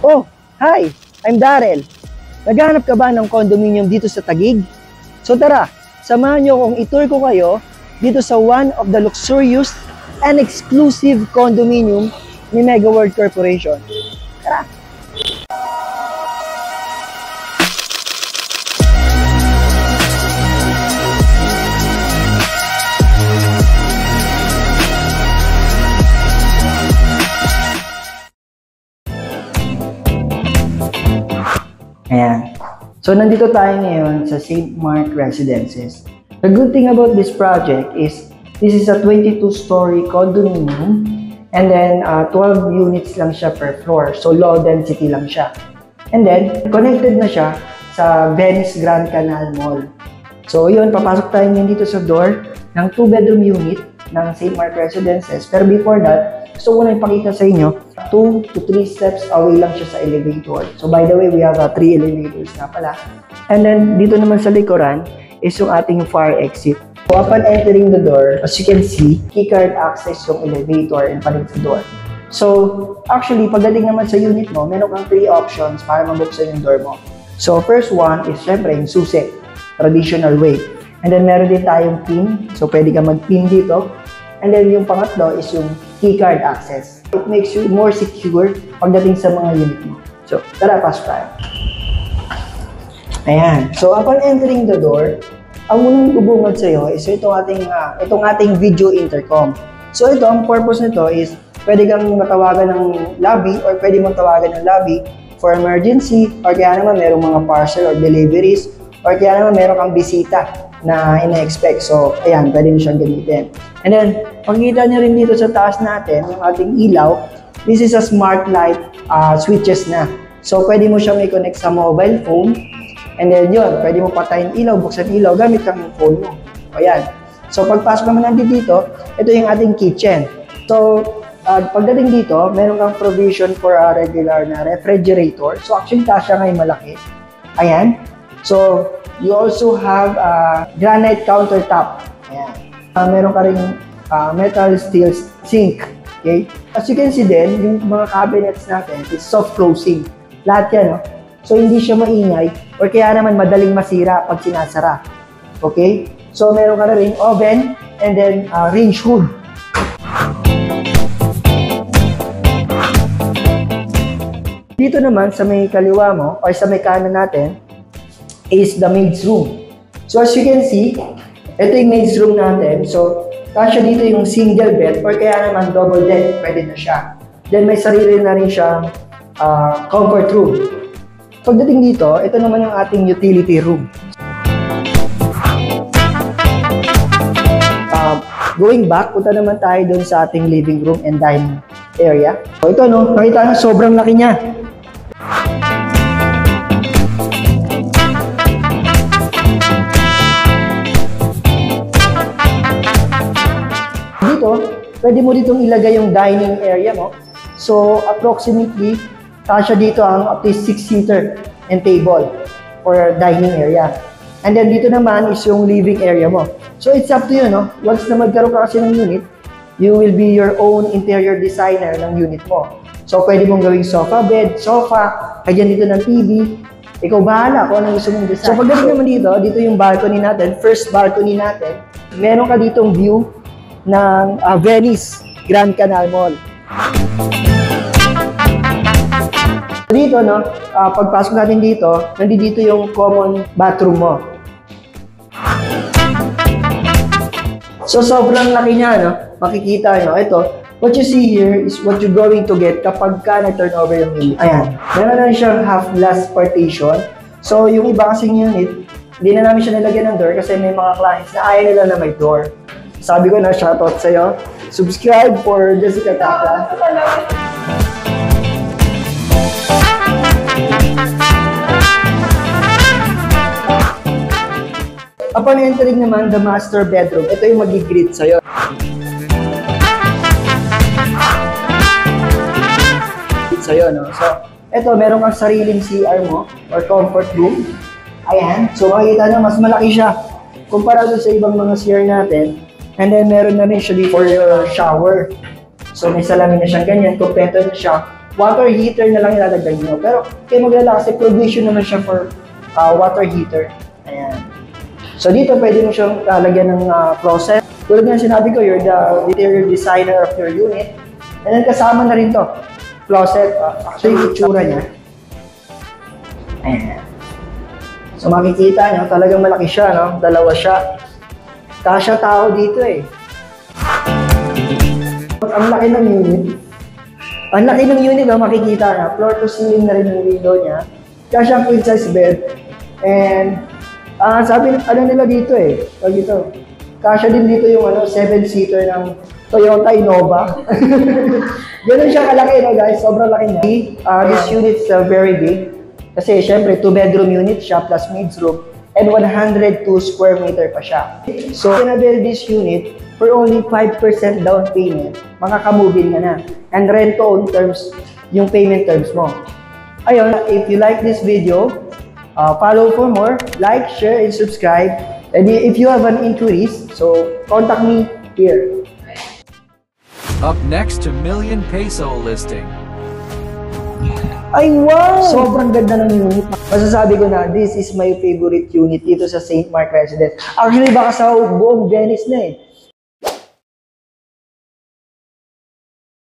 Oh, hi! I'm Darrell. Naghahanap ka ba ng condominium dito sa Taguig? So tara, samahan niyo kung i-tour ko kayo dito sa one of the luxurious and exclusive condominium ni Mega World Corporation. Tara! Ayan. So, nandito tayo ngayon sa St. Mark Residences. The good thing about this project is this is a 22-story condominium and then 12 units lang siya per floor. So, low density lang siya. And then, connected na siya sa Venice Grand Canal Mall. So, yun, papasok tayo ngayon dito sa door ng 2-bedroom unit ng St. Mark Residences. Pero before that, gusto ko na ipakita sa inyo, 2 to 3 steps away lang siya sa elevator. So by the way, we have 3 elevators na pala. And then dito naman sa likuran is yung ating fire exit. So upon entering the door, as you can see, keycard access yung elevator and palit sa door. So actually, pagdating naman sa unit mo, meron kang 3 options para mabuksan yung door mo. So first one is syempre yung susi, traditional way. And then meron din tayong pin, so pwede ka mag-pin dito. And then yung pangatlo is yung keycard access. It makes you more secure pagdating sa mga unit mo. So, tara, pasok tayo. Ayan. So, upon entering the door, ang unang bubungad sa'yo is itong ating video intercom. So, ito, ang purpose nito is pwede kang matawagan ng lobby or pwede mong tawagan ng lobby for emergency or kaya naman merong mga parcel or deliveries or kaya naman meron kang bisita na ina-expect. So, ayan, pwede nyo siyang gamitin. And then, makikita nyo rin dito sa taas natin, yung ating ilaw, this is a smart light switches na. So, pwede mo siyang i-connect sa mobile phone. And then, yun, pwede mo patayin ilaw, buksan ilaw, gamit kang phone mo. O, ayan. So, pagpasok naman natin dito, ito yung ating kitchen. So, pagdating dito, meron kang provision for a regular na refrigerator. So, actually, kasya ngayon malaki. Ayan. So, you also have a granite countertop. Ayan. Meron ka rin metal steel sink. Okay? As you can see din, yung mga cabinets natin is soft closing. Lahat yan, no? So, hindi siya maingay or kaya naman madaling masira pag sinasara. Okay? So, meron ka na rin oven and then range hood. Dito naman sa may kaliwa mo or sa may kanan natin is the maid's room. So as you can see, ito yung maid's room natin. So, kasya dito yung single bed or kaya naman double bed, pwede na siya. Then may sarili na rin siyang comfort room. Pagdating dito, ito naman yung ating utility room. Going back, punta naman tayo dun sa ating living room and dining area. So ito, no, nakita na sobrang laki niya. Dito, pwede mo ditong ilagay yung dining area mo. So, approximately, kasya dito ang up to 6-seater and table for dining area. And then dito naman is yung living area mo. So, it's up to you, no? Once na magkaroon ka kasi ng unit, you will be your own interior designer ng unit mo. So, pwede mong gawing sofa bed, sofa, kagyan dito ng TV. Ikaw bahala kung anong gusto mong design. So, pagdating naman dito yung balcony natin, first balcony natin, meron ka ditong view ng Venice Grand Canal Mall. Dito, no, pagpasok natin dito, nandito yung common bathroom mo. So, sobrang laki niya, no? Makikita nyo. Ito, what you see here is what you're going to get kapag ka na-turn over yung unit. Ayan. Meron na siyang half-glass partition. So, yung iba kasing unit, hindi na namin siya nilagyan ng door kasi may mga clients na ayaw nila na may door. Sabi ko na, shoutout sa'yo. Subscribe for Jessica Taka. Upon entering naman the master bedroom, ito yung mag-greet sa'yo. No? So, ito, meron kang sariling CR mo or comfort room. Ayan. So, makikita nyo, mas malaki siya kumpara sa ibang mga CR natin. And then, meron na rin siya for your shower. So, may salamin na siyang ganyan. Kompleto na siya water heater na lang ilalagay nyo. Pero kayo maglala kasi provision naman siya for water heater. Ayan. So dito pwede mo siyang lalagyan ng closet. Tulad nga sinabi ko, you're the interior designer of your unit. And then kasama na rin to. Closet. Actually, itsura niya. Ayan. So makikita nyo, talagang malaki siya, no? Dalawa siya. Kasya tao dito eh. Ang laki ng unit. Ang laki ng unit, no? Makikita na. Floor to ceiling na rin yung window niya. Kasya ang queen size bed. And sabi nila dito eh. Pag ito. Kasya din dito yung 7-seater ng Toyota Innova. Ganun siya kalaki, no guys? Sobrang laki niya. This unit is very big. Kasi syempre, 2-bedroom unit siya plus maids room. And 102 square meter pa siya. So, kinabuild this unit for only 5% down payment. Makaka-move-in ka na. And rent-to-own terms, yung payment terms mo. Ayun, if you like this video, follow for more, like, share, and subscribe. And if you have an inquiries, so contact me here. Up next to million peso listing. Ay wow! Sobrang ganda ng unit. Masasabi ko na, this is my favorite unit dito sa St. Mark Residence. Actually, baka sa buong Venice na eh.